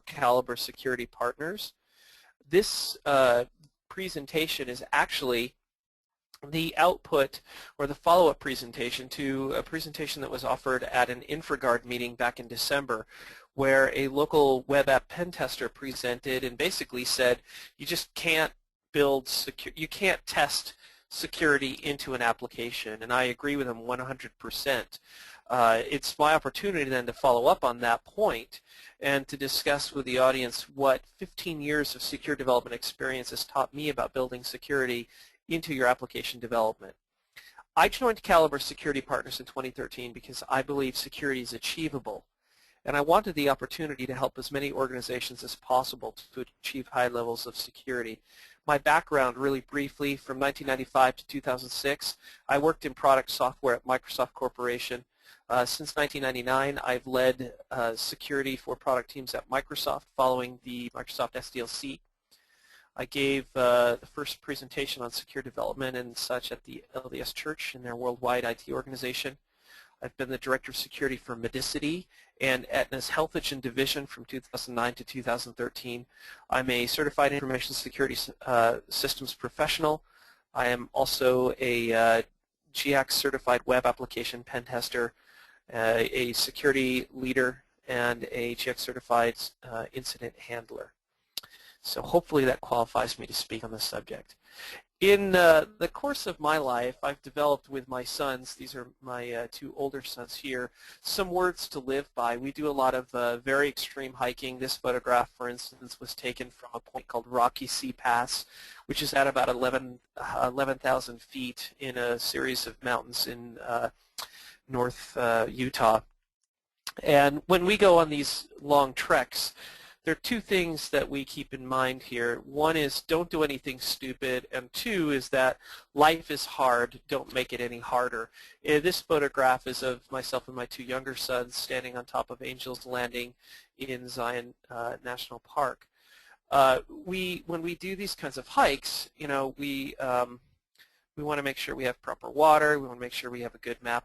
Caliber security partners. This presentation is actually the output or the follow-up presentation to a presentation that was offered at an InfraGard meeting back in December, where a local web app pen tester presented and basically said you just can't you can't test security into an application, and I agree with him 100%. It's my opportunity then to follow up on that point and to discuss with the audience what 15 years of secure development experience has taught me about building security into your application development. I joined Caliber Security Partners in 2013 because I believe security is achievable, and I wanted the opportunity to help as many organizations as possible to achieve high levels of security. My background, really briefly, from 1995 to 2006, I worked in product software at Microsoft Corporation. Since 1999, I've led security for product teams at Microsoft following the Microsoft SDL-C. I gave the first presentation on secure development and such at the LDS Church in their worldwide IT organization. I've been the Director of Security for Medicity and Aetna's Health Engine Division from 2009 to 2013. I'm a Certified Information Security Systems Professional. I am also a GX Certified Web Application Pen Tester, a Security Leader, and a GX Certified Incident Handler. So hopefully that qualifies me to speak on this subject. In the course of my life, I've developed with my sons, these are my two older sons here, some words to live by. We do a lot of very extreme hiking. This photograph, for instance, was taken from a point called Rocky Sea Pass, which is at about 11,000 feet in a series of mountains in North Utah. And when we go on these long treks, there are two things that we keep in mind here. One is don't do anything stupid, and two is that life is hard, don't make it any harder. This photograph is of myself and my two younger sons standing on top of Angel's Landing in Zion National Park. When we do these kinds of hikes, you know, we want to make sure we have proper water, we want to make sure we have a good map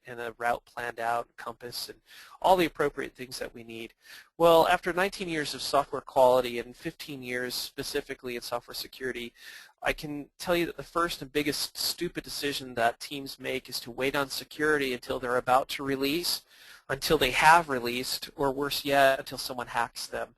and a route planned out, compass, and all the appropriate things that we need. Well, after 19 years of software quality and 15 years specifically in software security, I can tell you that the first and biggest stupid decision that teams make is to wait on security until they're about to release, until they have released, or worse yet, until someone hacks them.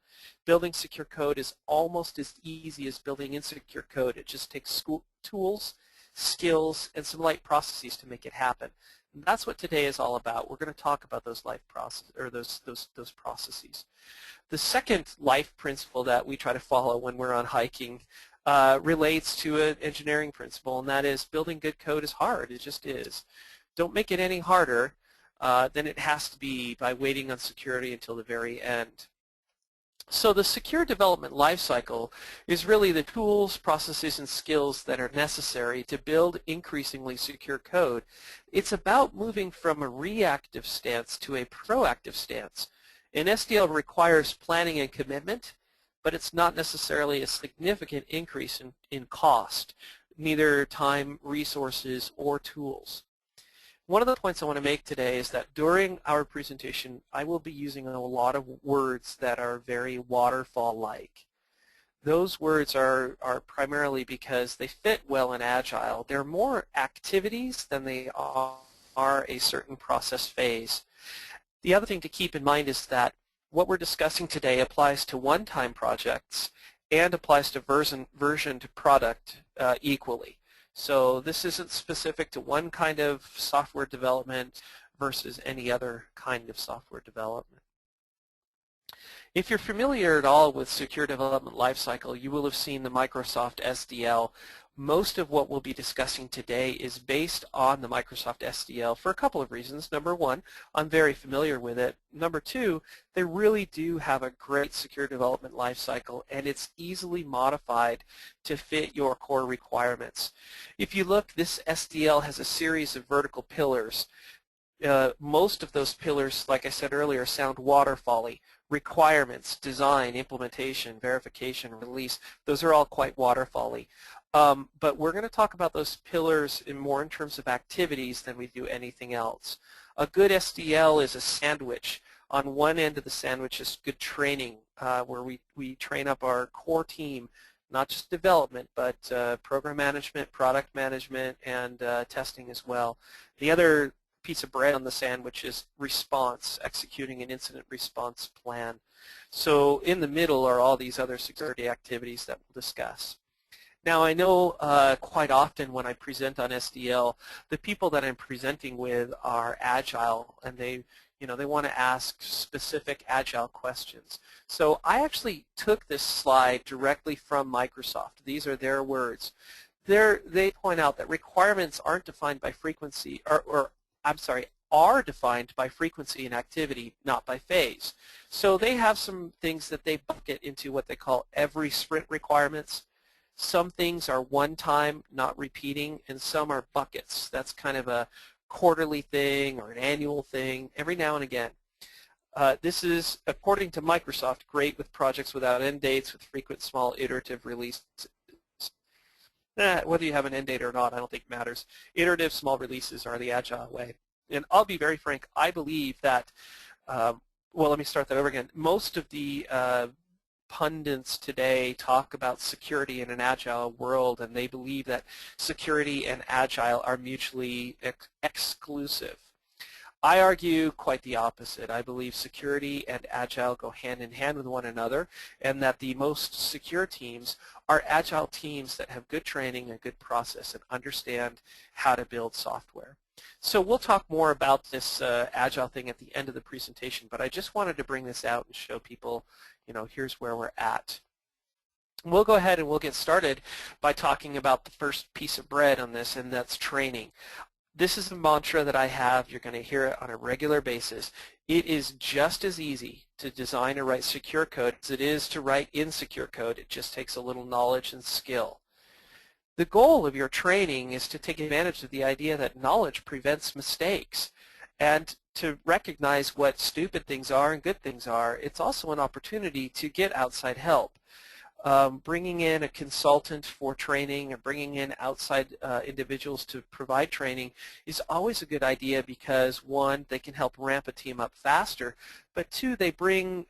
Building secure code is almost as easy as building insecure code. It just takes tools, skills, and some light processes to make it happen. And that's what today is all about. We're going to talk about those life process or those processes. The second life principle that we try to follow when we're on hiking relates to an engineering principle, and that is building good code is hard. It just is. Don't make it any harder than it has to be by waiting on security until the very end. So the secure development lifecycle is really the tools, processes, and skills that are necessary to build increasingly secure code. It's about moving from a reactive stance to a proactive stance. And SDL requires planning and commitment, but it's not necessarily a significant increase in cost, neither time, resources, or tools. One of the points I want to make today is that during our presentation, I will be using a lot of words that are very waterfall-like. Those words are primarily because they fit well in Agile. They're more activities than they are a certain process phase. The other thing to keep in mind is that what we're discussing today applies to one-time projects and applies to version to product equally. So this isn't specific to one kind of software development versus any other kind of software development. If you're familiar at all with secure development lifecycle, you will have seen the Microsoft SDL. Most of what we'll be discussing today is based on the Microsoft SDL for a couple of reasons. Number one, I'm very familiar with it. Number two, they really do have a great secure development lifecycle, and it's easily modified to fit your core requirements. If you look, this SDL has a series of vertical pillars. Most of those pillars, like I said earlier, sound waterfall-y. Requirements, design, implementation, verification, release, those are all quite waterfall-y. But we're going to talk about those pillars more in terms of activities than we do anything else. A good SDL is a sandwich On one end of the sandwich is good training, where we train up our core team, not just development, but program management, product management, and testing as well. The other piece of bread on the sandwich is response, executing an incident response plan. So in the middle are all these other security activities that we'll discuss. Now I know quite often when I present on SDL, the people that I'm presenting with are Agile, and they want to ask specific Agile questions. So I actually took this slide directly from Microsoft. These are their words. They point out that requirements aren't defined by frequency, are defined by frequency and activity, not by phase. So they have some things that they bucket into what they call every sprint requirements. Some things are one time, not repeating, and some are buckets. That's kind of a quarterly thing or an annual thing, every now and again. This is, according to Microsoft, great with projects without end dates, with frequent small iterative releases. Whether you have an end date or not, I don't think matters. Iterative small releases are the Agile way. And I'll be very frank, I believe that, well, let me start that over again. Most of the pundits today talk about security in an Agile world, and they believe that security and Agile are mutually exclusive. I argue quite the opposite. I believe security and Agile go hand in hand with one another, and that the most secure teams are Agile teams that have good training and good process and understand how to build software. So we'll talk more about this Agile thing at the end of the presentation, but I just wanted to bring this out and show people, here's where we're at. We'll go ahead and we'll get started by talking about the first piece of bread on this, and that's training. This is a mantra that I have. You're going to hear it on a regular basis. It is just as easy to design or write secure code as it is to write insecure code. It just takes a little knowledge and skill. The goal of your training is to take advantage of the idea that knowledge prevents mistakes, and to recognize what stupid things are and good things are. It's also an opportunity to get outside help. Bringing in a consultant for training or bringing in outside individuals to provide training is always a good idea because, one, they can help ramp a team up faster, but two, they bring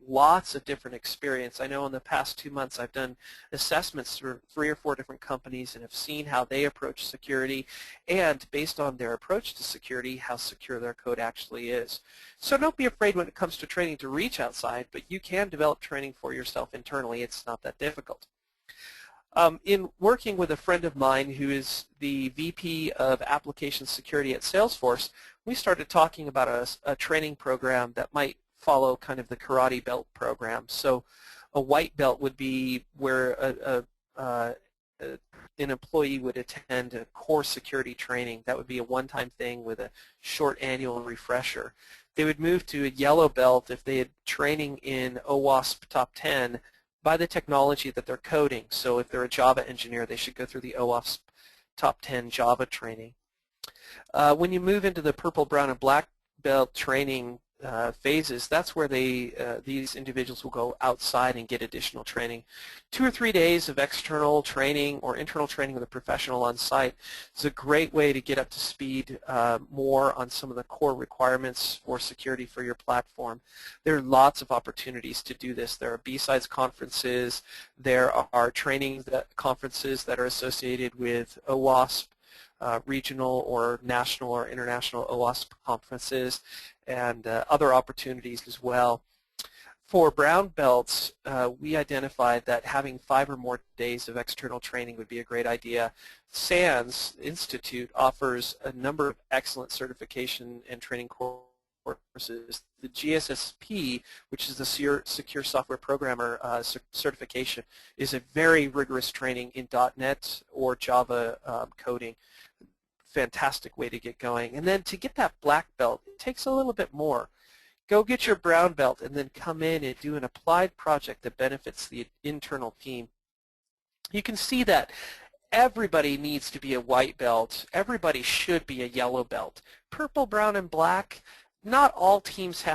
lots of different experience. I know in the past 2 months I've done assessments for 3 or 4 different companies and have seen how they approach security, and based on their approach to security, how secure their code actually is. So don't be afraid when it comes to training to reach outside, but you can develop training for yourself internally. It's not that difficult. In working with a friend of mine who is the VP of Application Security at Salesforce, we started talking about a training program that might follow kind of the karate belt program. So a white belt would be where an employee would attend a core security training. That would be a one-time thing with a short annual refresher. They would move to a yellow belt if they had training in OWASP Top 10 by the technology that they're coding. So if they're a Java engineer, they should go through the OWASP Top 10 Java training. When you move into the purple, brown, and black belt training phases, that's where these individuals will go outside and get additional training. 2 or 3 days of external training or internal training with a professional on site is a great way to get up to speed more on some of the core requirements for security for your platform. There are lots of opportunities to do this. There are B-sides conferences. There are training conferences that are associated with OWASP, regional or national or international OWASP conferences, and other opportunities as well. For brown belts, we identified that having 5 or more days of external training would be a great idea. SANS Institute offers a number of excellent certification and training courses. The GSSP, which is the Secure Software Programmer certification, is a very rigorous training in .NET or Java coding. Fantastic way to get going. And then to get that black belt, it takes a little bit more. Go get your brown belt and then come in and do an applied project that benefits the internal team. You can see that everybody needs to be a white belt. Everybody should be a yellow belt. Purple, brown, and black, not all teams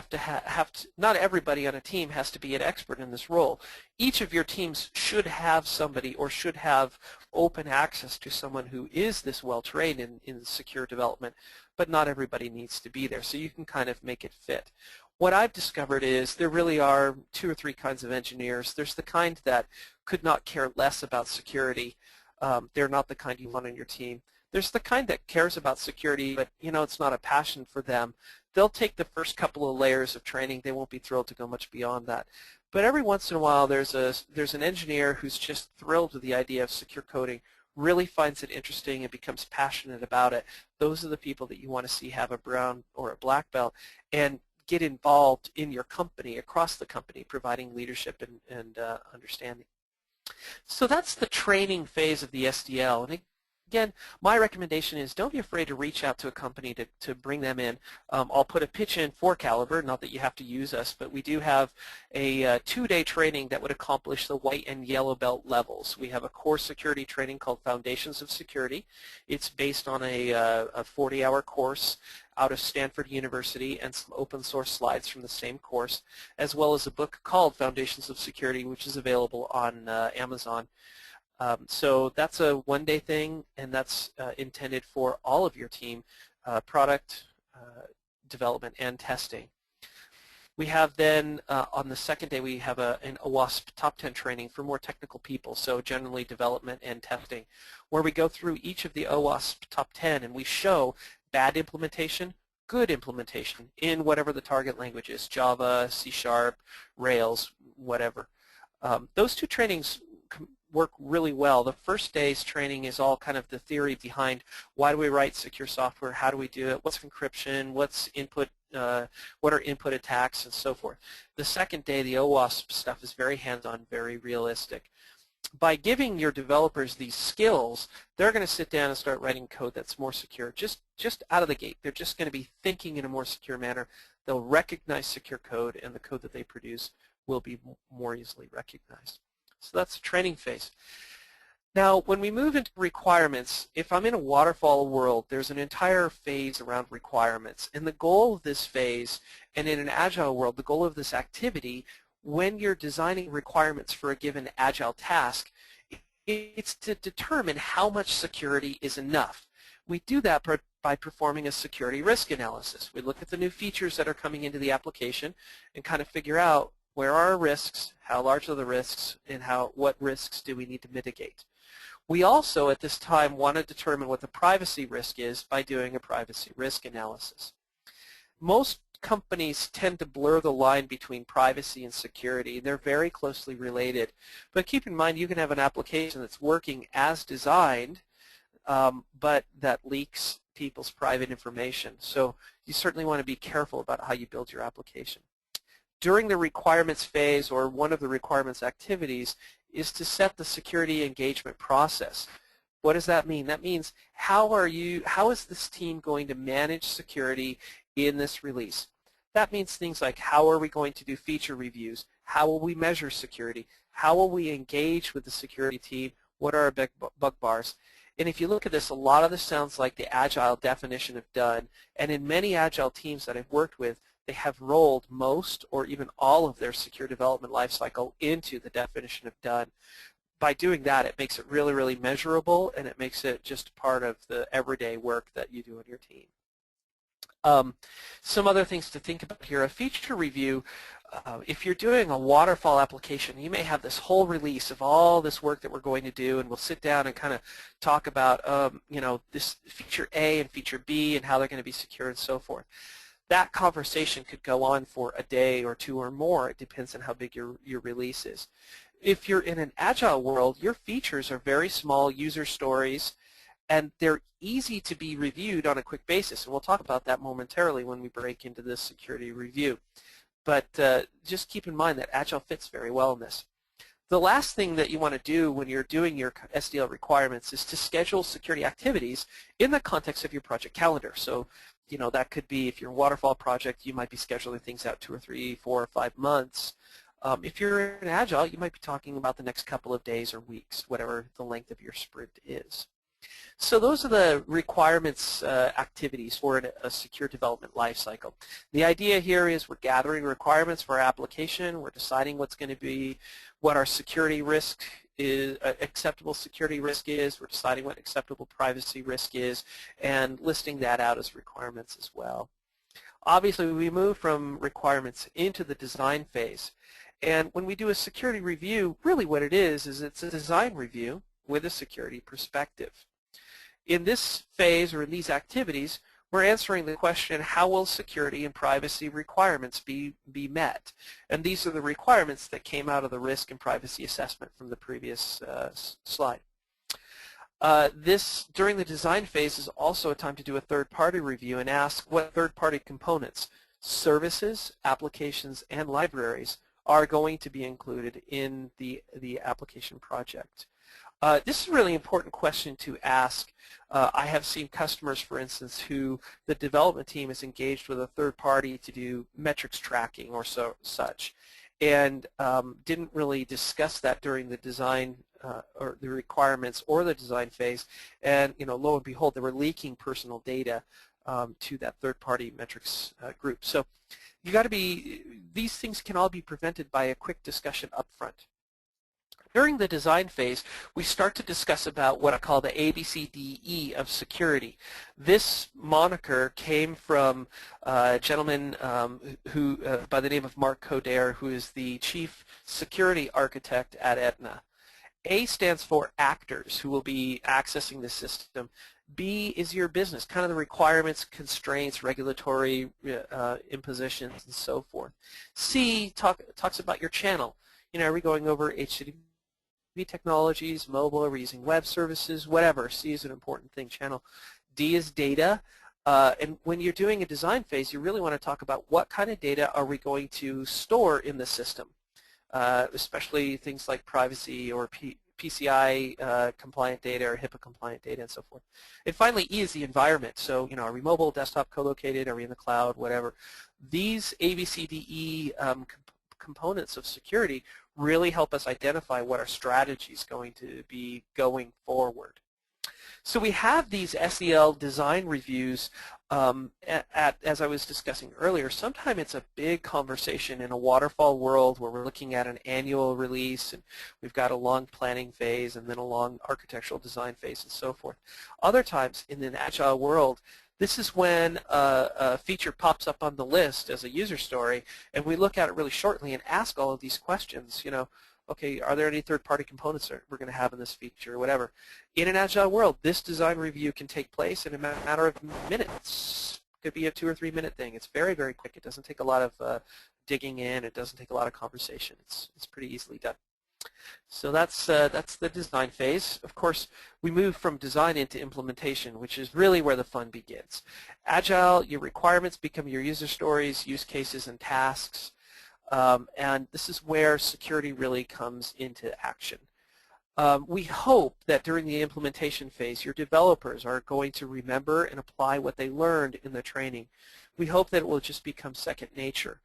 not everybody on a team has to be an expert in this role. Each of your teams should have somebody or should have open access to someone who is this well trained in secure development, but not everybody needs to be there. So you can kind of make it fit. What I've discovered is there really are 2 or 3 kinds of engineers. There's the kind that could not care less about security. They're not the kind you want on your team. There's the kind that cares about security, but it's not a passion for them. They'll take the first couple of layers of training. They won't be thrilled to go much beyond that. But every once in a while, there's an engineer who's just thrilled with the idea of secure coding, really finds it interesting and becomes passionate about it. Those are the people that you want to see have a brown or a black belt and get involved in your company, across the company, providing leadership and understanding. So that's the training phase of the SDL. And again, my recommendation is don't be afraid to reach out to a company to bring them in. I'll put a pitch in for Caliber, not that you have to use us, but we do have a 2-day training that would accomplish the white and yellow belt levels. We have a core security training called Foundations of Security. It's based on a 40-hour course out of Stanford University and some open source slides from the same course, as well as a book called Foundations of Security, which is available on Amazon. So that's a 1-day thing, and that's intended for all of your team, product development and testing. We have then, on the second day, we have an OWASP Top 10 training for more technical people, so generally development and testing, where we go through each of the OWASP Top 10 and we show bad implementation, good implementation in whatever the target language is, Java, C#, Rails, whatever. Those 2 trainings work really well. The first day's training is all kind of the theory behind why do we write secure software, how do we do it, what's encryption, what's input, what are input attacks, and so forth. The second day, the OWASP stuff is very hands-on, very realistic. By giving your developers these skills, they're going to sit down and start writing code that's more secure, just out of the gate. They're just going to be thinking in a more secure manner. They'll recognize secure code, and the code that they produce will be more easily recognized. So that's the training phase. Now, when we move into requirements, if I'm in a waterfall world, there's an entire phase around requirements. And the goal of this phase, and in an agile world, the goal of this activity, when you're designing requirements for a given agile task, it's to determine how much security is enough. We do that by performing a security risk analysis. We look at the new features that are coming into the application and kind of figure out where are our risks, how large are the risks, and what risks do we need to mitigate. We also, at this time, want to determine what the privacy risk is by doing a privacy risk analysis. Most companies tend to blur the line between privacy and security. They're very closely related. But keep in mind, you can have an application that's working as designed, but that leaks people's private information. So you certainly want to be careful about how you build your application. During the requirements phase, or one of the requirements activities, is to set the security engagement process. What does that mean? That means how is this team going to manage security in this release? That means things like how are we going to do feature reviews? How will we measure security? How will we engage with the security team? What are our bug bars? And if you look at this, a lot of this sounds like the Agile definition of done. And in many Agile teams that I've worked with, they have rolled most or even all of their secure development lifecycle into the definition of done. By doing that, it makes it really, really measurable, and it makes it just part of the everyday work that you do in your team. Some other things to think about here. A feature review, if you're doing a waterfall application, you may have this whole release of all this work that we're going to do, and we'll sit down and kind of talk about this feature A and feature B and how they're going to be secure and so forth. That conversation could go on for a day or 2 or more. It depends on how big your release is. If you're in an Agile world, your features are very small user stories, and they're easy to be reviewed on a quick basis. And we'll talk about that momentarily when we break into this security review. But just keep in mind that Agile fits very well in this. The last thing that you want to do when you're doing your SDL requirements is to schedule security activities in the context of your project calendar. So that could be, if you're a waterfall project, you might be scheduling things out 2 or 3, 4 or 5 months. If you're in Agile, you might be talking about the next couple of days or weeks, whatever the length of your sprint is. So those are the requirements activities for a secure development lifecycle. The idea here is we're gathering requirements for our application, we're deciding what's going to be, what our security risk is, acceptable security risk is, we're deciding what acceptable privacy risk is, and listing that out as requirements as well. Obviously, we move from requirements into the design phase. And when we do a security review, really what it is it's a design review with a security perspective. In this phase, or in these activities, we're answering the question, how will security and privacy requirements be met? And these are the requirements that came out of the risk and privacy assessment from the previous slide. During the design phase, is also a time to do a third-party review and ask what third-party components, services, applications, and libraries are going to be included in the application project. This is a really important question to ask. I have seen customers, for instance, who the development team is engaged with a third party to do metrics tracking or such, and didn't really discuss that during the design or the requirements or the design phase, and lo and behold, they were leaking personal data to that third party metrics group. So you got to be, these things can all be prevented by a quick discussion up front. During the design phase, we start to discuss about what I call the ABCDE of security. This moniker came from a gentleman who, by the name of Mark Coder, who is the Chief Security Architect at Aetna. A stands for actors who will be accessing the system. B is your business, kind of the requirements, constraints, regulatory impositions, and so forth. C talks about your channel. Are we going over HTTP technologies, mobile, are we using web services, whatever. C is an important thing, channel. D is data. And when you're doing a design phase, you really want to talk about what kind of data are we going to store in the system, especially things like privacy or PCI compliant data or HIPAA compliant data and so forth. And finally, E is the environment. So, are we mobile, desktop, co-located, are we in the cloud, whatever. These ABCDE components of security really help us identify what our strategy is going to be going forward. So we have these SDL design reviews as I was discussing earlier. Sometimes it's a big conversation in a waterfall world where we're looking at an annual release and we've got a long planning phase and then a long architectural design phase and so forth. Other times in an agile world, this is when a feature pops up on the list as a user story, and we look at it really shortly and ask all of these questions. Okay, are there any third-party components that we're going to have in this feature or whatever? In an agile world, this design review can take place in a matter of minutes. It could be a 2 or 3 minute thing. It's very, very quick. It doesn't take a lot of digging in. It doesn't take a lot of conversation. It's pretty easily done. So that's the design phase. Of course, we move from design into implementation, which is really where the fun begins. Agile, your requirements become your user stories, use cases, and tasks. And this is where security really comes into action. We hope that during the implementation phase, your developers are going to remember and apply what they learned in the training. We hope that it will just become second nature.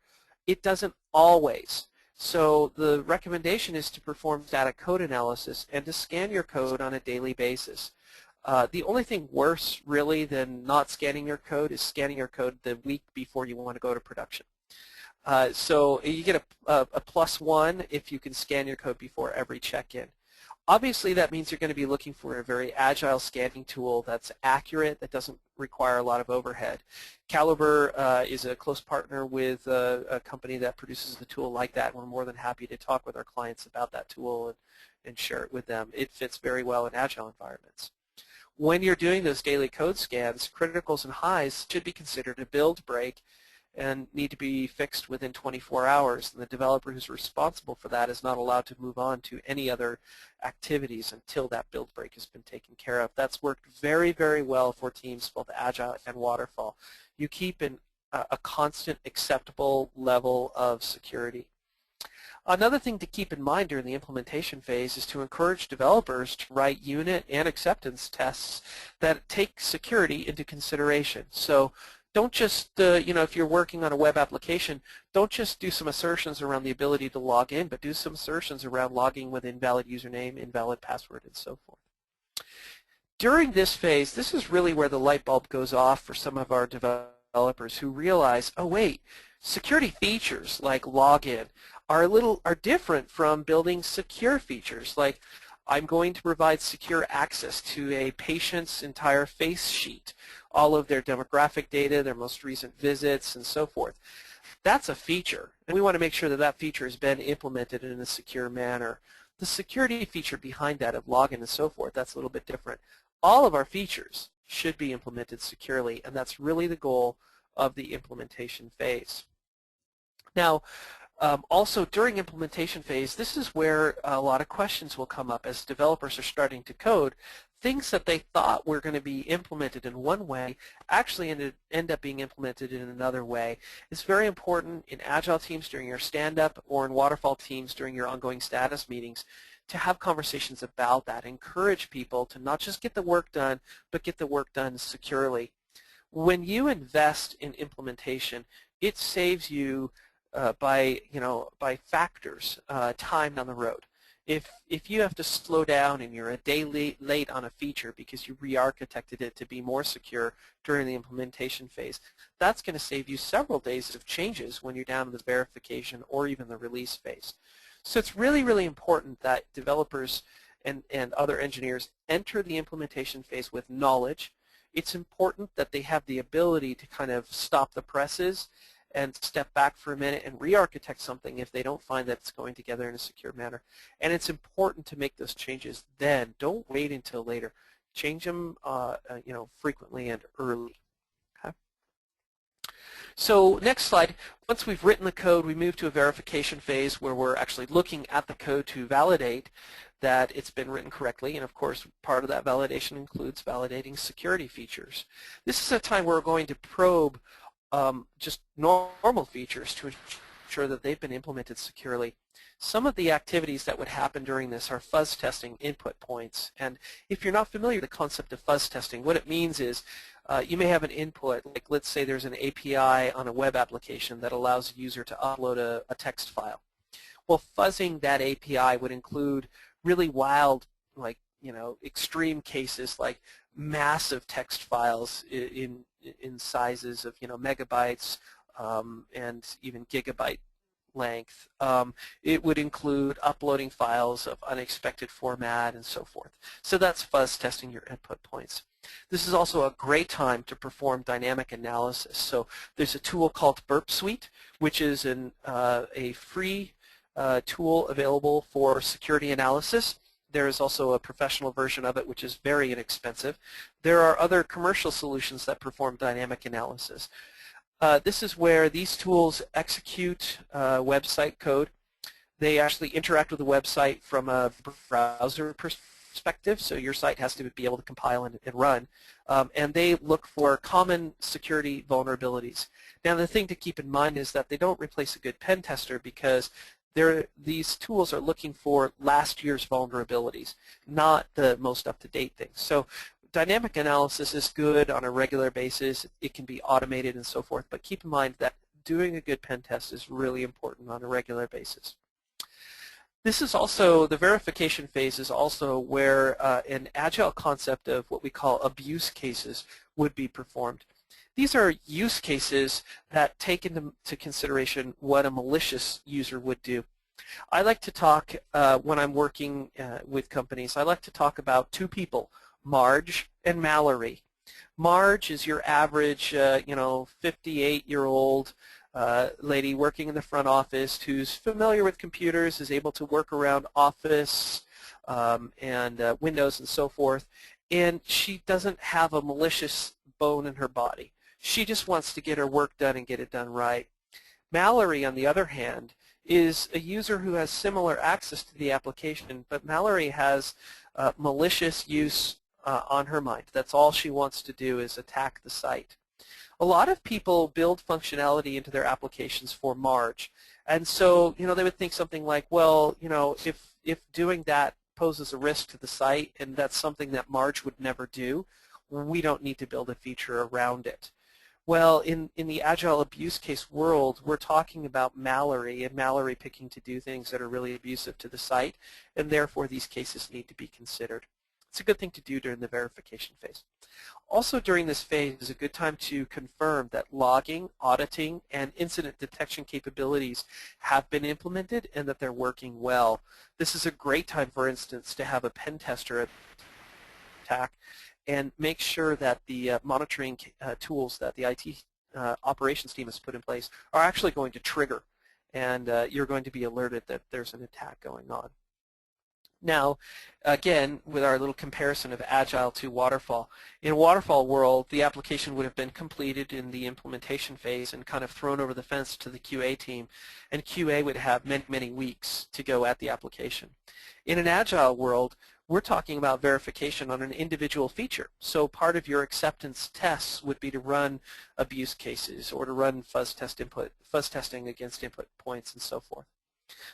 It doesn't always. So the recommendation is to perform static code analysis and to scan your code on a daily basis. The only thing worse, really, than not scanning your code is scanning your code the week before you want to go to production. So you get a +1 if you can scan your code before every check-in. Obviously, that means you're going to be looking for a very agile scanning tool that's accurate, that doesn't require a lot of overhead. Calibre is a close partner with a company that produces the tool like that. We're more than happy to talk with our clients about that tool and share it with them. It fits very well in agile environments. When you're doing those daily code scans, criticals and highs should be considered a build break and need to be fixed within 24 hours. And the developer who's responsible for that is not allowed to move on to any other activities until that build break has been taken care of. That's worked very, very well for teams both Agile and Waterfall. You keep a constant acceptable level of security. Another thing to keep in mind during the implementation phase is to encourage developers to write unit and acceptance tests that take security into consideration. So don't just, if you're working on a web application, don't just do some assertions around the ability to log in, but do some assertions around logging with invalid username, invalid password, and so forth. During this phase, this is really where the light bulb goes off for some of our developers who realize, oh wait, security features like login are different from building secure features. Like, I'm going to provide secure access to a patient's entire face sheet, all of their demographic data, their most recent visits, and so forth. That's a feature, and we want to make sure that that feature has been implemented in a secure manner. The security feature behind that of login and so forth, that's a little bit different. All of our features should be implemented securely, and that's really the goal of the implementation phase. Now, also during implementation phase, this is where a lot of questions will come up as developers are starting to code. Things that they thought were going to be implemented in one way actually end up being implemented in another way. It's very important in Agile teams during your stand-up or in Waterfall teams during your ongoing status meetings to have conversations about that. Encourage people to not just get the work done, but get the work done securely. When you invest in implementation, it saves you by factors time down the road. If you have to slow down and you're a day late on a feature because you re-architected it to be more secure during the implementation phase, that's going to save you several days of changes when you're down in the verification or even the release phase. So it's really, really important that developers and other engineers enter the implementation phase with knowledge. It's important that they have the ability to kind of stop the presses and step back for a minute and re-architect something if they don't find that it's going together in a secure manner. And it's important to make those changes then. Don't wait until later. Change them frequently and early. Okay? So next slide. Once we've written the code, we move to a verification phase where we're actually looking at the code to validate that it's been written correctly, and of course part of that validation includes validating security features. This is a time where we're going to probe just normal features to ensure that they've been implemented securely. Some of the activities that would happen during this are fuzz testing input points. And if you're not familiar with the concept of fuzz testing, what it means is you may have an input, like let's say there's an API on a web application that allows a user to upload a text file. Well, fuzzing that API would include really wild, extreme cases like massive text files in sizes of megabytes and even gigabyte length. It would include uploading files of unexpected format and so forth. So that's fuzz testing your input points. This is also a great time to perform dynamic analysis. So there's a tool called Burp Suite, which is a free tool available for security analysis. There is also a professional version of it, which is very inexpensive. There are other commercial solutions that perform dynamic analysis. This is where these tools execute website code. They actually interact with the website from a browser perspective, so your site has to be able to compile and run. And they look for common security vulnerabilities. Now, the thing to keep in mind is that they don't replace a good pen tester because these tools are looking for last year's vulnerabilities, not the most up-to-date things. So dynamic analysis is good on a regular basis. It can be automated and so forth, but keep in mind that doing a good pen test is really important on a regular basis. This is also, the verification phase is also where an Agile concept of what we call abuse cases would be performed. These are use cases that take into consideration what a malicious user would do. I like to talk, when I'm working with companies, I like to talk about two people, Marge and Mallory. Marge is your average, 58-year-old lady working in the front office who's familiar with computers, is able to work around Office and Windows and so forth, and she doesn't have a malicious bone in her body. She just wants to get her work done and get it done right. Mallory, on the other hand, is a user who has similar access to the application, but Mallory has malicious use on her mind. That's all she wants to do is attack the site. A lot of people build functionality into their applications for Marge, and so they would think something like, well, if doing that poses a risk to the site and that's something that Marge would never do, we don't need to build a feature around it. Well, in the Agile abuse case world, we're talking about Mallory and Mallory picking to do things that are really abusive to the site, and therefore these cases need to be considered. It's a good thing to do during the verification phase. Also during this phase is a good time to confirm that logging, auditing, and incident detection capabilities have been implemented and that they're working well. This is a great time, for instance, to have a pen tester attack and make sure that the monitoring tools that the IT operations team has put in place are actually going to trigger, and you're going to be alerted that there's an attack going on. Now, again, with our little comparison of Agile to Waterfall, in Waterfall world, the application would have been completed in the implementation phase and kind of thrown over the fence to the QA team, and QA would have many, many weeks to go at the application. In an Agile world, we're talking about verification on an individual feature. So part of your acceptance tests would be to run abuse cases or to run fuzz testing against input points and so forth.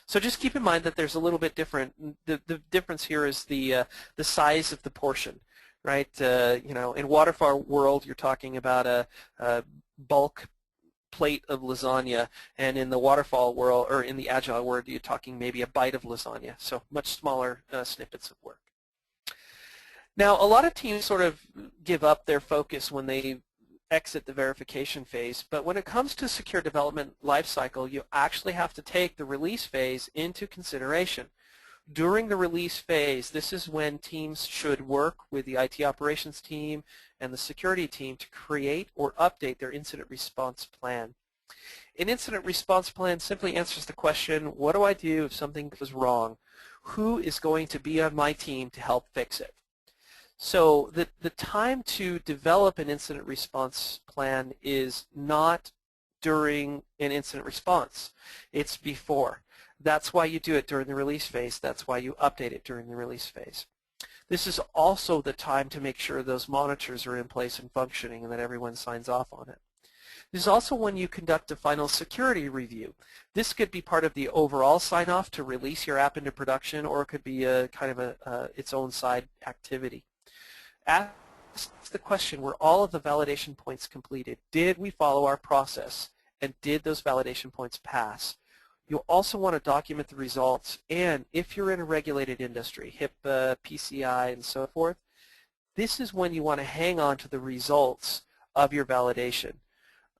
So just keep in mind that there's a little bit different. The difference here is the size of the portion, right? You know, in Waterfall world, you're talking about a bulk plate of lasagna, and in the Waterfall world, or in the Agile world, you're talking maybe a bite of lasagna. So much smaller snippets of work. Now, a lot of teams sort of give up their focus when they exit the verification phase, but when it comes to secure development lifecycle, you actually have to take the release phase into consideration. During the release phase, this is when teams should work with the IT operations team and the security team to create or update their incident response plan. An incident response plan simply answers the question, what do I do if something goes wrong? Who is going to be on my team to help fix it? So the time to develop an incident response plan is not during an incident response. It's before. That's why you do it during the release phase. That's why you update it during the release phase. This is also the time to make sure those monitors are in place and functioning and that everyone signs off on it. This is also when you conduct a final security review. This could be part of the overall sign-off to release your app into production, or it could be a kind of its own side activity. Ask the question, were all of the validation points completed? Did we follow our process? And did those validation points pass? You'll also want to document the results, and if you're in a regulated industry, HIPAA, PCI, and so forth, this is when you want to hang on to the results of your validation.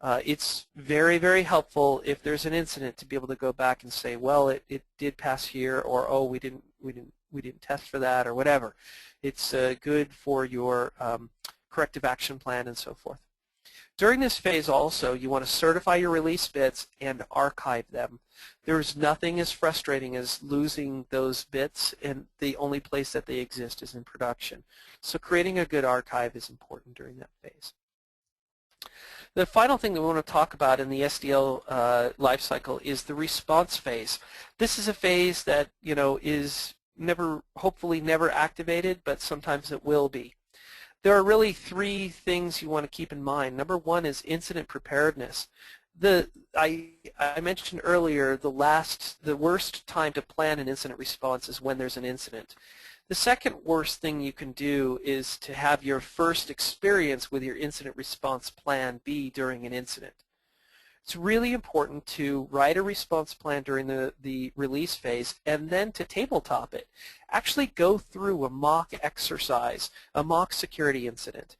It's very, very helpful if there's an incident to be able to go back and say, well, it did pass here, or oh, we didn't test for that, or whatever. It's good for your corrective action plan and so forth. During this phase also, you want to certify your release bits and archive them. There's nothing as frustrating as losing those bits, and the only place that they exist is in production. So creating a good archive is important during that phase. The final thing that we want to talk about in the SDL lifecycle is the response phase. This is a phase that, you know, is hopefully never activated, but sometimes it will be. There are really three things you want to keep in mind. Number one is incident preparedness. I mentioned earlier the worst time to plan an incident response is when there's an incident. The second worst thing you can do is to have your first experience with your incident response plan be during an incident. It's really important to write a response plan during the release phase and then to tabletop it. Actually go through a mock exercise, a mock security incident.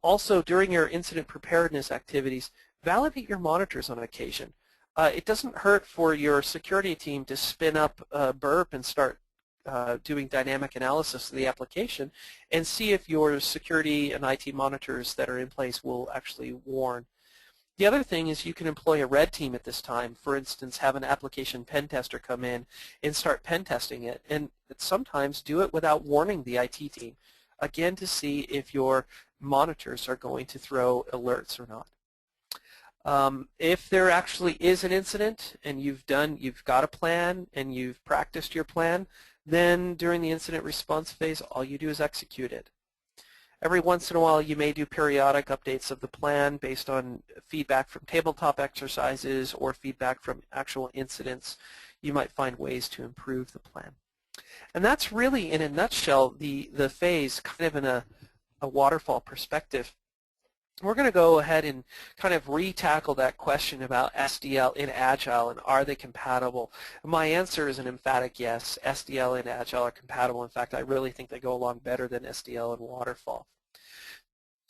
Also, during your incident preparedness activities, validate your monitors on occasion. It doesn't hurt for your security team to spin up burp and start doing dynamic analysis of the application and see if your security and IT monitors that are in place will actually warn. The other thing is you can employ a red team at this time. For instance, have an application pen tester come in and start pen testing it, and sometimes do it without warning the IT team, again to see if your monitors are going to throw alerts or not. If there actually is an incident and you've got a plan and you've practiced your plan, then during the incident response phase, all you do is execute it. Every once in a while, you may do periodic updates of the plan based on feedback from tabletop exercises or feedback from actual incidents. You might find ways to improve the plan. And that's really, in a nutshell, the phase kind of in a waterfall perspective. we're going to go ahead and kind of re-tackle that question about SDL in Agile and are they compatible. My answer is an emphatic yes. SDL and Agile are compatible. In fact, I really think they go along better than SDL and Waterfall.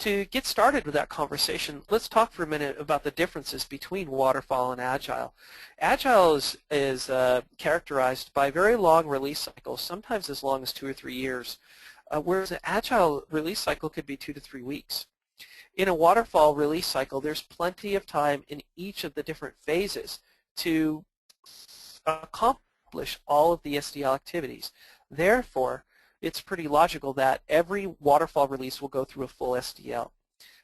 To get started with that conversation, let's talk for a minute about the differences between Waterfall and Agile. Agile is characterized by very long release cycles, sometimes as long as 2 or 3 years, whereas an Agile release cycle could be 2 to 3 weeks. In a waterfall release cycle, there's plenty of time in each of the different phases to accomplish all of the SDL activities. Therefore, it's pretty logical that every waterfall release will go through a full SDL.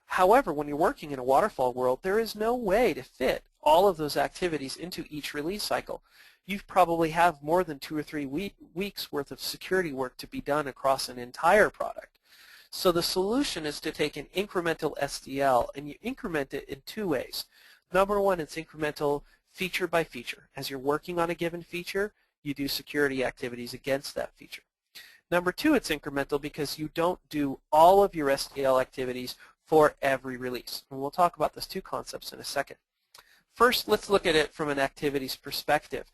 However, when you're working in a waterfall world, there is no way to fit all of those activities into each release cycle. You probably have more than 2 or 3 weeks worth of security work to be done across an entire product. So the solution is to take an incremental SDL, and you increment it in 2 ways. Number one, it's incremental feature by feature. As you're working on a given feature, you do security activities against that feature. Number two, it's incremental because you don't do all of your SDL activities for every release. And we'll talk about those 2 concepts in a second. First, let's look at it from an activities perspective.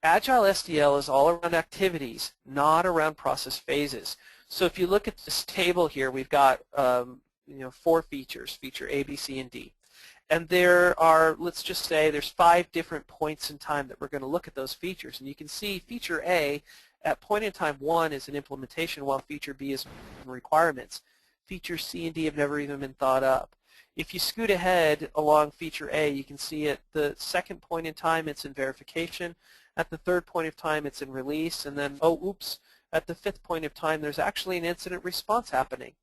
Agile SDL is all around activities, not around process phases. So if you look at this table here, we've got 4 features, feature A, B, C, and D. And there are, let's just say, there's 5 different points in time that we're going to look at those features. And you can see feature A, at point in time 1 is an implementation, while feature B is requirements. Feature C and D have never even been thought up. If you scoot ahead along feature A, you can see at the 2nd point in time it's in verification. At the 3rd point of time it's in release. And then, oh, oops, at the 5th point of time there's actually an incident response happening.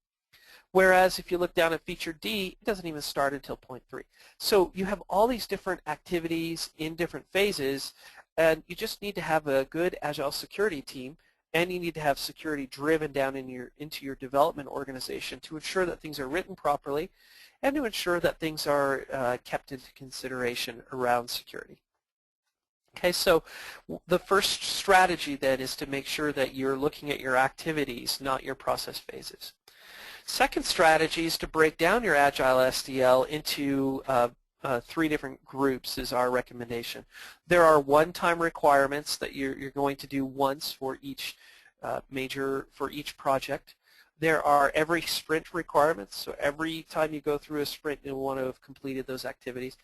Whereas if you look down at feature D, it doesn't even start until point 3. So you have all these different activities in different phases, and you just need to have a good Agile security team, and you need to have security driven down into your development organization to ensure that things are written properly and to ensure that things are kept into consideration around security. Okay, so the first strategy then is to make sure that you're looking at your activities, not your process phases. Second strategy is to break down your Agile SDL into 3 different groups is our recommendation. There are one-time requirements that you're going to do once for each each project. There are every sprint requirements, so every time you go through a sprint you'll want to have completed those activities.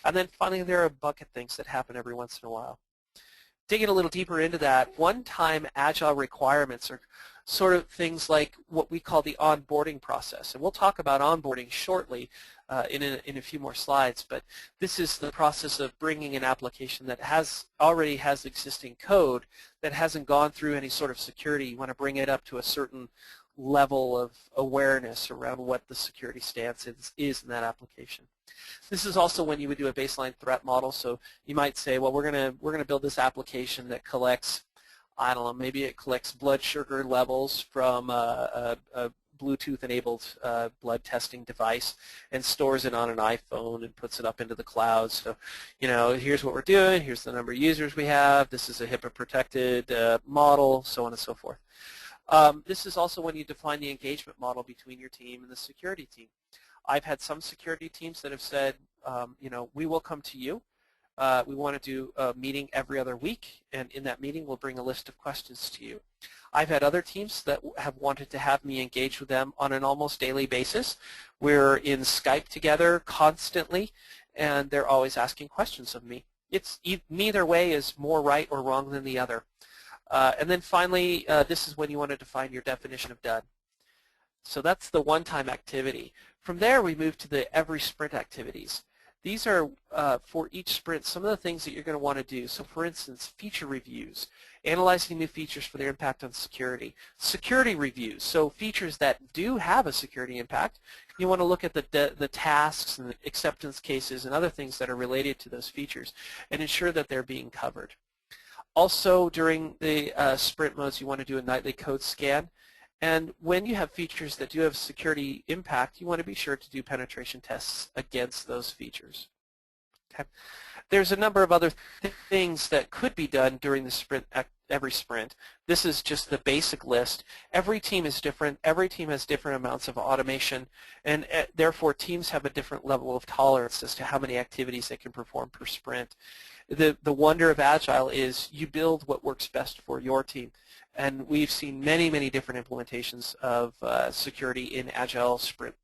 And then finally there are bucket things that happen every once in a while. Digging a little deeper into that, one-time Agile requirements are sort of things like what we call the onboarding process. And we'll talk about onboarding shortly in a few more slides, but this is the process of bringing an application that already has existing code that hasn't gone through any sort of security. You want to bring it up to a certain level of awareness around what the security stance is in that application. This is also when you would do a baseline threat model. So you might say, well, we're gonna build this application that collects, I don't know, maybe it collects blood sugar levels from a Bluetooth-enabled blood testing device and stores it on an iPhone and puts it up into the cloud. So, here's what we're doing. Here's the number of users we have. This is a HIPAA-protected model, so on and so forth. This is also when you define the engagement model between your team and the security team. I've had some security teams that have said, we will come to you. We want to do a meeting every other week, and in that meeting we'll bring a list of questions to you. I've had other teams that have wanted to have me engage with them on an almost daily basis. We're in Skype together constantly, and they're always asking questions of me. Neither way is more right or wrong than the other. And then finally, this is when you want to define your definition of done. So that's the one-time activity. From there, we move to the every sprint activities. These are, for each sprint, some of the things that you're going to want to do. So for instance, feature reviews, analyzing new features for their impact on security. Security reviews, so features that do have a security impact. You want to look at the tasks and the acceptance cases and other things that are related to those features and ensure that they're being covered. Also, during the sprint modes, you want to do a nightly code scan. And when you have features that do have security impact, you want to be sure to do penetration tests against those features. Okay. There's a number of other things that could be done during the sprint, every sprint. This is just the basic list. Every team is different. Every team has different amounts of automation, and therefore teams have a different level of tolerance as to how many activities they can perform per sprint. The wonder of Agile is you build what works best for your team. And we've seen many, many different implementations of security in Agile sprint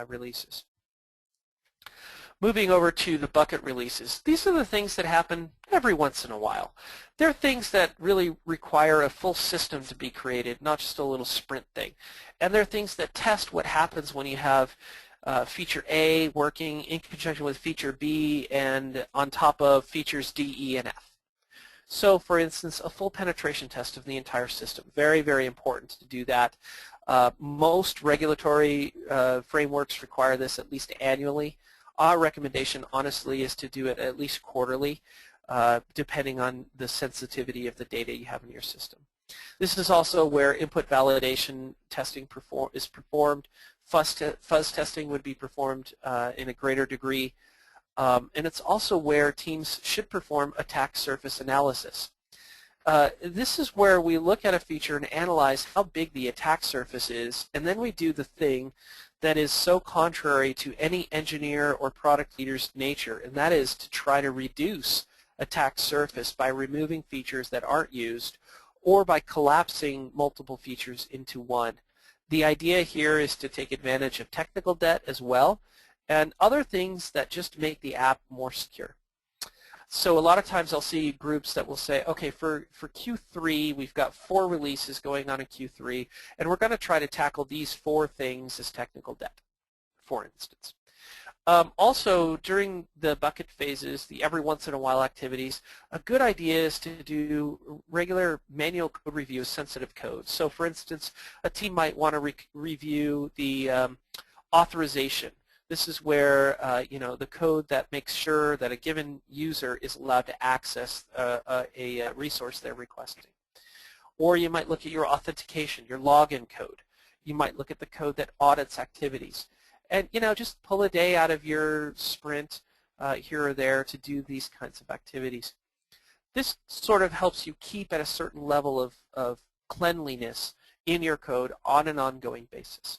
releases. Moving over to the bucket releases, these are the things that happen every once in a while. They're things that really require a full system to be created, not just a little sprint thing. And they're things that test what happens when you have feature A working in conjunction with feature B and on top of features D, E, and F. So, for instance, a full penetration test of the entire system. Very, very important to do that. Most regulatory frameworks require this at least annually. Our recommendation, honestly, is to do it at least quarterly, depending on the sensitivity of the data you have in your system. This is also where input validation testing is performed. Fuzz testing would be performed in a greater degree. And it's also where teams should perform attack surface analysis. This is where we look at a feature and analyze how big the attack surface is, and then we do the thing that is so contrary to any engineer or product leader's nature, and that is to try to reduce attack surface by removing features that aren't used or by collapsing multiple features into one. The idea here is to take advantage of technical debt as well and other things that just make the app more secure. So a lot of times I'll see groups that will say, okay, for Q3, we've got 4 releases going on in Q3, and we're going to try to tackle these 4 things as technical debt, for instance. Also, during the bucket phases, the every once in a while activities, a good idea is to do regular manual code review of sensitive code. So for instance, a team might want to review the authorization. This is where the code that makes sure that a given user is allowed to access a resource they're requesting. Or you might look at your authentication, your login code. You might look at the code that audits activities. And just pull a day out of your sprint here or there to do these kinds of activities. This sort of helps you keep at a certain level of cleanliness in your code on an ongoing basis.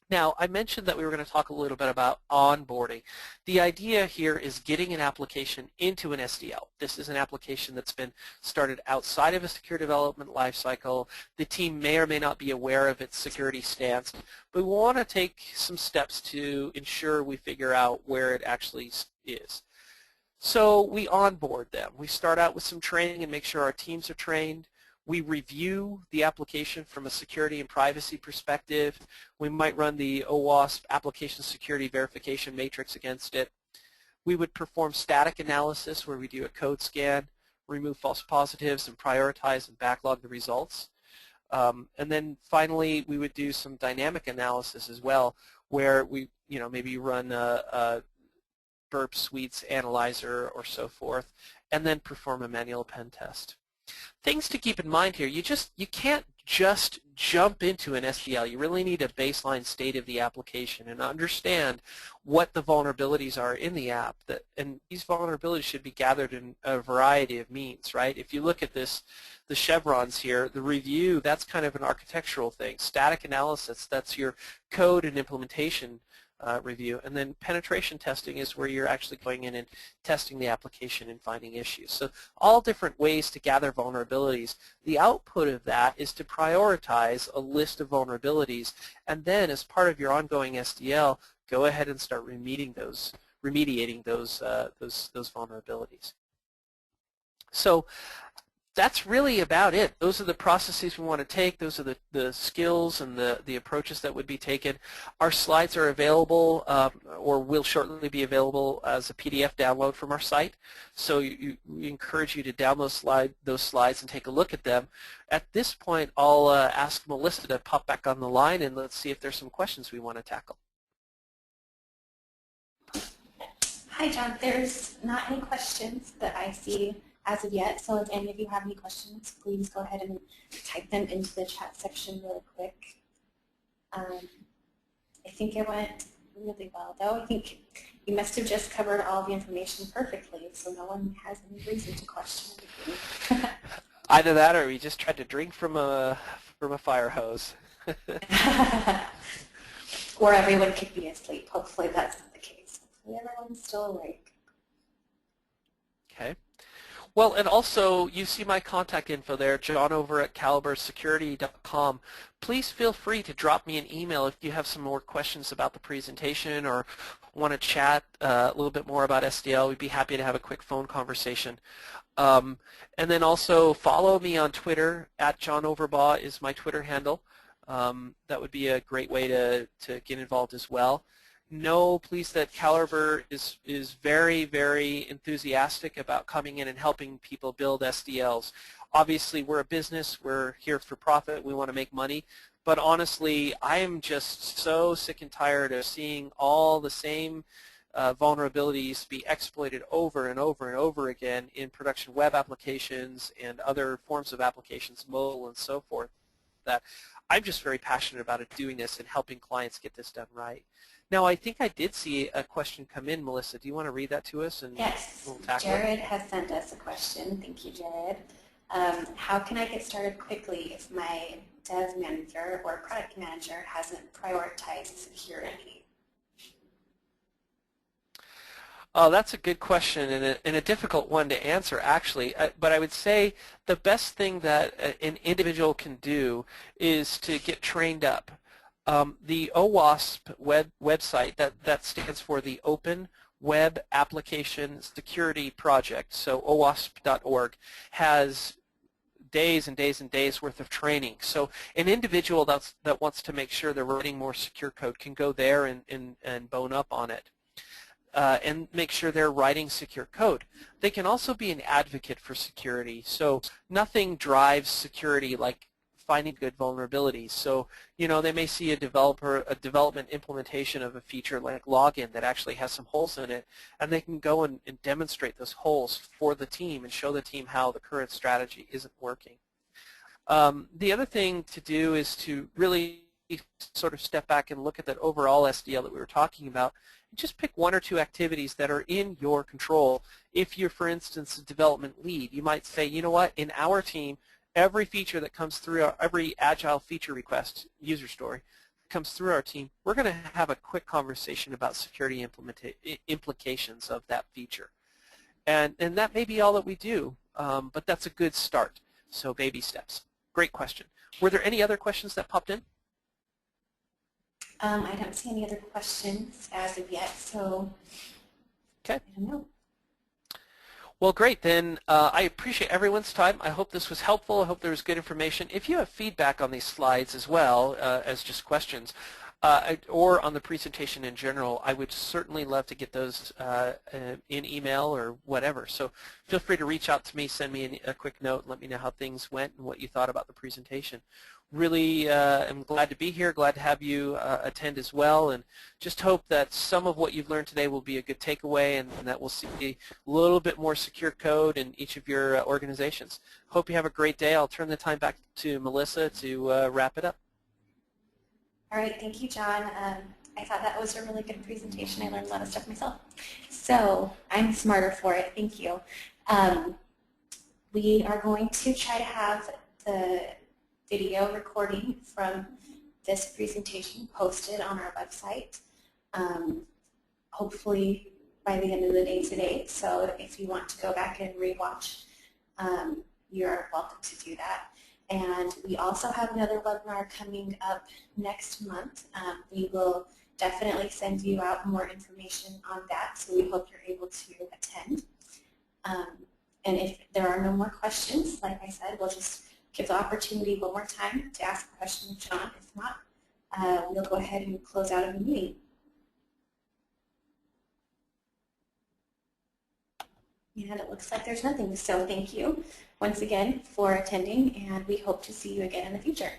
Now, I mentioned that we were going to talk a little bit about onboarding. The idea here is getting an application into an SDL. This is an application that's been started outside of a secure development lifecycle. The team may or may not be aware of its security stance, but we want to take some steps to ensure we figure out where it actually is. So we onboard them. We start out with some training and make sure our teams are trained. We review the application from a security and privacy perspective. We might run the OWASP application security verification matrix against it. We would perform static analysis where we do a code scan, remove false positives, and prioritize and backlog the results. And then finally, we would do some dynamic analysis as well, where we, maybe run a burp suites analyzer or so forth, and then perform a manual pen test. Things to keep in mind here, you can't just jump into an SDL. You really need a baseline state of the application and understand what the vulnerabilities are in the app. And these vulnerabilities should be gathered in a variety of means, right? If you look at this, the chevrons here, the review, that's kind of an architectural thing. Static analysis, that's your code and implementation review, and then penetration testing is where you're actually going in and testing the application and finding issues. So all different ways to gather vulnerabilities. The output of that is to prioritize a list of vulnerabilities, and then as part of your ongoing SDL, go ahead and start remediating those vulnerabilities. So that's really about it. Those are the processes we want to take. Those are the skills and the approaches that would be taken. Our slides are available or will shortly be available as a PDF download from our site. So we encourage you to download those slides and take a look at them. At this point, I'll ask Melissa to pop back on the line, and let's see if there's some questions we want to tackle. Hi, John. There's not any questions that I see as of yet, so if any of you have any questions, please go ahead and type them into the chat section really quick. I think it went really well, though. I think you must have just covered all the information perfectly, so no one has any reason to question anything. Either that, or we just tried to drink from a fire hose. Or everyone could be asleep. Hopefully that's not the case. Hopefully everyone's still awake. Okay. Well, and also, you see my contact info there, John over at calibersecurity.com. Please feel free to drop me an email if you have some more questions about the presentation or want to chat a little bit more about SDL. We'd be happy to have a quick phone conversation. And then also follow me on Twitter, at John Overbaugh is my Twitter handle. That would be a great way to get involved as well. Know, please, that Caliber is very, very enthusiastic about coming in and helping people build SDLs. Obviously, we're a business. We're here for profit. We want to make money. But honestly, I am just so sick and tired of seeing all the same vulnerabilities be exploited over and over and over again in production web applications and other forms of applications, mobile and so forth. That I'm just very passionate about doing this and helping clients get this done right. Now, I think I did see a question come in, Melissa. Do you want to read that to us? And yes, we'll tackle Jared has sent us a question. Thank you, Jared. How can I get started quickly if my dev manager or product manager hasn't prioritized security? Oh, that's a good question and a difficult one to answer, actually. But I would say the best thing that an individual can do is to get trained up. The OWASP website, that stands for the Open Web Application Security Project, so OWASP.org, has days and days and days worth of training. So an individual that wants to make sure they're writing more secure code can go there and bone up on it. And make sure they're writing secure code. They can also be an advocate for security. So nothing drives security like finding good vulnerabilities. So, you know, they may see a development implementation of a feature like login that actually has some holes in it, and they can go and demonstrate those holes for the team and show the team how the current strategy isn't working. The other thing to do is to really sort of step back and look at that overall SDL that we were talking about. Just pick one or two activities that are in your control. If you're, for instance, a development lead, you might say, you know what, in our team, every feature that comes through, every Agile feature request, user story, comes through our team, we're going to have a quick conversation about security implications of that feature. And that may be all that we do, but that's a good start. So baby steps. Great question. Were there any other questions that popped in? I don't see any other questions as of yet, so okay. I don't know. Well, great. Then I appreciate everyone's time. I hope this was helpful. I hope there was good information. If you have feedback on these slides as well as just questions, or on the presentation in general, I would certainly love to get those in email or whatever. So feel free to reach out to me, send me a quick note, and let me know how things went and what you thought about the presentation. Really am glad to be here, glad to have you attend as well, and just hope that some of what you've learned today will be a good takeaway and that we'll see a little bit more secure code in each of your organizations. Hope you have a great day. I'll turn the time back to Melissa to wrap it up. All right, thank you, John. I thought that was a really good presentation. I learned a lot of stuff myself. So I'm smarter for it. Thank you. We are going to try to have the video recording from this presentation posted on our website, hopefully by the end of the day today. So if you want to go back and rewatch, you're welcome to do that. And we also have another webinar coming up next month. We will definitely send you out more information on that, so we hope you're able to attend. And if there are no more questions, like I said, we'll just give the opportunity one more time to ask a question of John. If not, we'll go ahead and close out of the meeting. And it looks like there's nothing. So thank you once again for attending, and we hope to see you again in the future.